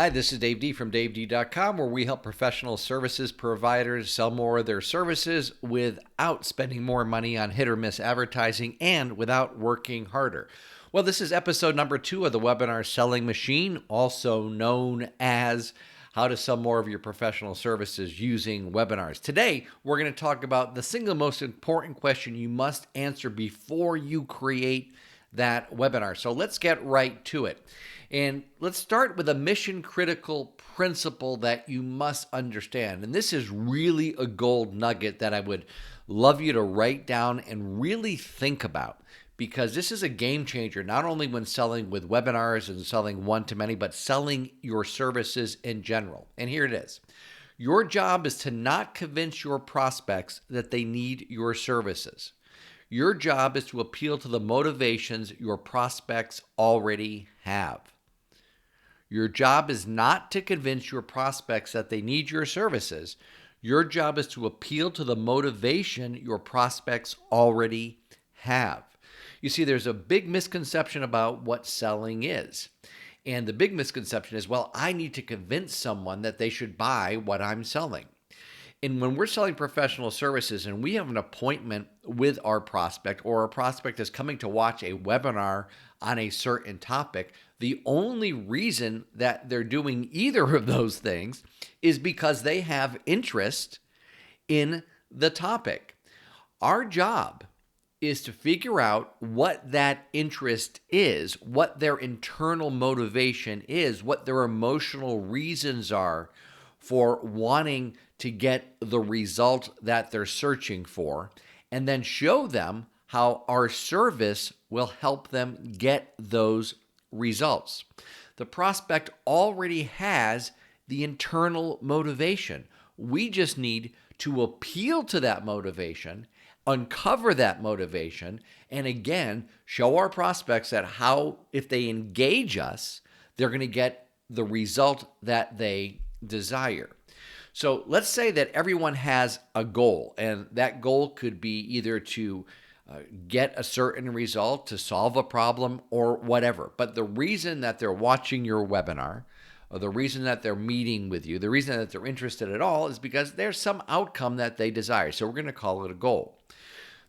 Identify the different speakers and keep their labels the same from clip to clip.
Speaker 1: Hi, this is Dave D from DaveD.com, where we help professional services providers sell more of their services without spending more money on hit or miss advertising and without working harder. Well, this is episode number 2 of the webinar Selling Machine, also known as how to sell more of your professional services using webinars. Today, we're going to talk about the single most important question you must answer before you create that webinar. So let's get right to it. And let's start with a mission critical principle that you must understand. And this is really a gold nugget that I would love you to write down and really think about, because this is a game changer, not only when selling with webinars and selling one-to-many, but selling your services in general. And here it is. Your job is to not convince your prospects that they need your services. Your job is to appeal to the motivations your prospects already have. Your job is not to convince your prospects that they need your services. Your job is to appeal to the motivation your prospects already have. You see, there's a big misconception about what selling is. And the big misconception is, well, I need to convince someone that they should buy what I'm selling. And when we're selling professional services and we have an appointment with our prospect, or a prospect is coming to watch a webinar on a certain topic, the only reason that they're doing either of those things is because they have interest in the topic. Our job is to figure out what that interest is, what their internal motivation is, what their emotional reasons are for wanting to get the result that they're searching for, and then show them how our service will help them get those results. The prospect already has the internal motivation. We just need to appeal to that motivation, uncover that motivation, and again, show our prospects that how, if they engage us, they're going to get the result that they desire. So let's say that everyone has a goal, and that goal could be either to get a certain result, to solve a problem, or whatever. But the reason that they're watching your webinar, or the reason that they're meeting with you, the reason that they're interested at all is because there's some outcome that they desire. So we're going to call it a goal.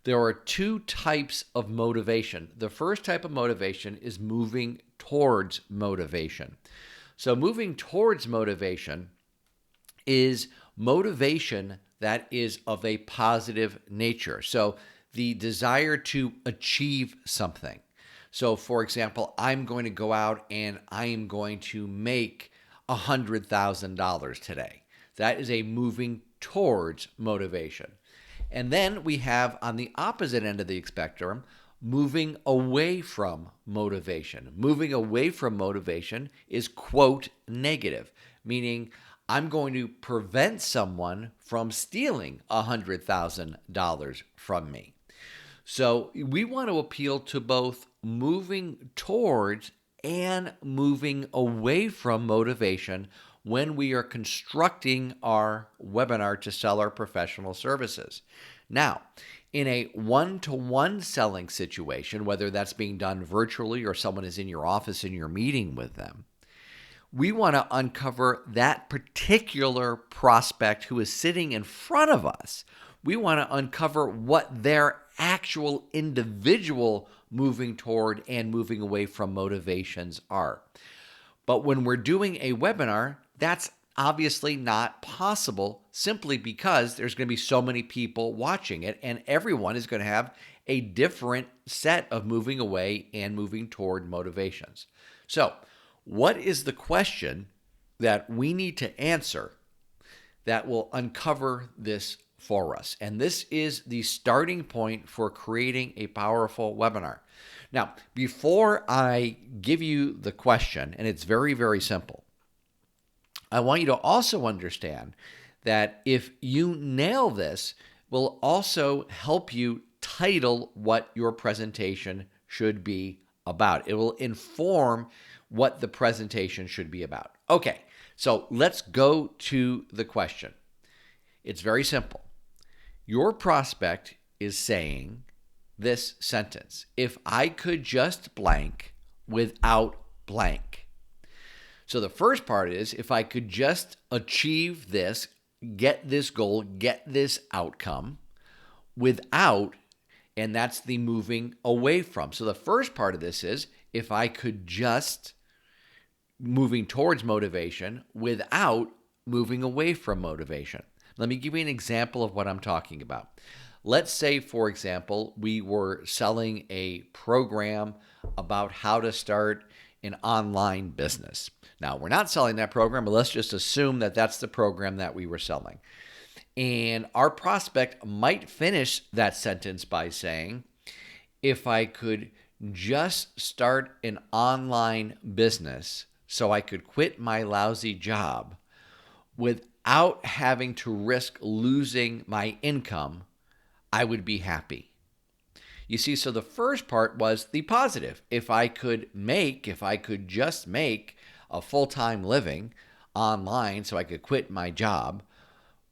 Speaker 1: There are two types of motivation. The first type of motivation is moving towards motivation. So moving towards motivation is motivation that is of a positive nature. So the desire to achieve something. So for example, I'm going to go out and I am going to make $100,000 today. That is a moving towards motivation. And then we have on the opposite end of the spectrum, moving away from motivation. Moving away from motivation is, quote, negative, meaning I'm going to prevent someone from stealing $100,000 from me. So we want to appeal to both moving towards and moving away from motivation when we are constructing our webinar to sell our professional services. Now, in a one-to-one selling situation, whether that's being done virtually or someone is in your office and you're meeting with them, we want to uncover that particular prospect who is sitting in front of us. We want to uncover what their actual individual moving toward and moving away from motivations are. But when we're doing a webinar, that's obviously not possible, simply because there's going to be so many people watching it, and everyone is going to have a different set of moving away and moving toward motivations. So, what is the question that we need to answer that will uncover this for us? And this is the starting point for creating a powerful webinar. Now, before I give you the question, and it's very, very simple, I want you to also understand that if you nail this, will also help you title what your presentation should be about. It will inform what the presentation should be about. Okay, so let's go to the question. It's very simple. Your prospect is saying this sentence: if I could just blank without blank. So the first part is if I could just achieve this, get this goal, get this outcome without, and that's the moving away from. So the first part of this is if I could just moving towards motivation without moving away from motivation. Let me give you an example of what I'm talking about. Let's say, for example, we were selling a program about how to start an online business. Now, we're not selling that program, but let's just assume that that's the program that we were selling. And our prospect might finish that sentence by saying, if I could just start an online business so I could quit my lousy job without having to risk losing my income, I would be happy. You see, so the first part was the positive. If I could just make a full-time living online so I could quit my job,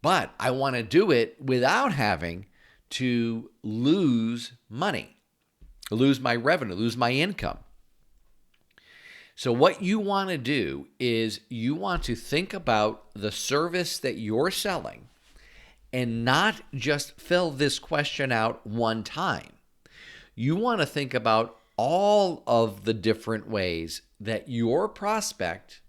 Speaker 1: but I want to do it without having to lose money, lose my revenue, lose my income. So what you want to do is you want to think about the service that you're selling and not just fill this question out one time. You want to think about all of the different ways that your prospect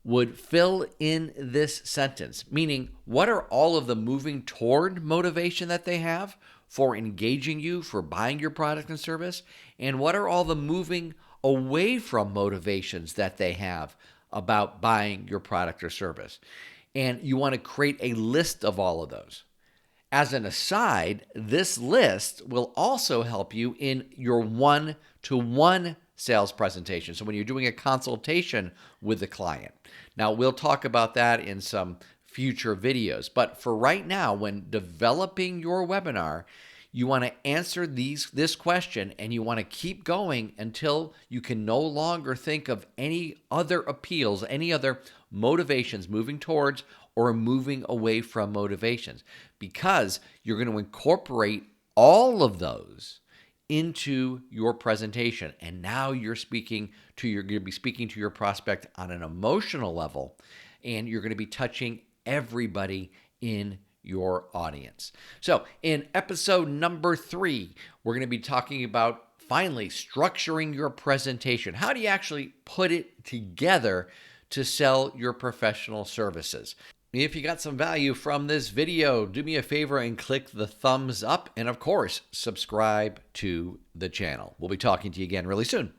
Speaker 1: would fill in this sentence, meaning what are all of the moving toward motivation that they have for engaging you, for buying your product and service, and what are all the moving away from motivations that they have about buying your product or service. And you want to create a list of all of those. As an aside, this list will also help you in your one-to-one sales presentation. So when you're doing a consultation with the client. Now, we'll talk about that in some future videos. But for right now, when developing your webinar, you want to answer this question and you want to keep going until you can no longer think of any other appeals, any other motivations moving towards or moving away from motivations, because you're going to incorporate all of those into your presentation. And now you're going to be speaking to your prospect on an emotional level, and you're going to be touching everybody in your audience. So in episode number 3, we're going to be talking about finally structuring your presentation. How do you actually put it together to sell your professional services? If you got some value from this video, do me a favor and click the thumbs up, and of course, subscribe to the channel. We'll be talking to you again really soon.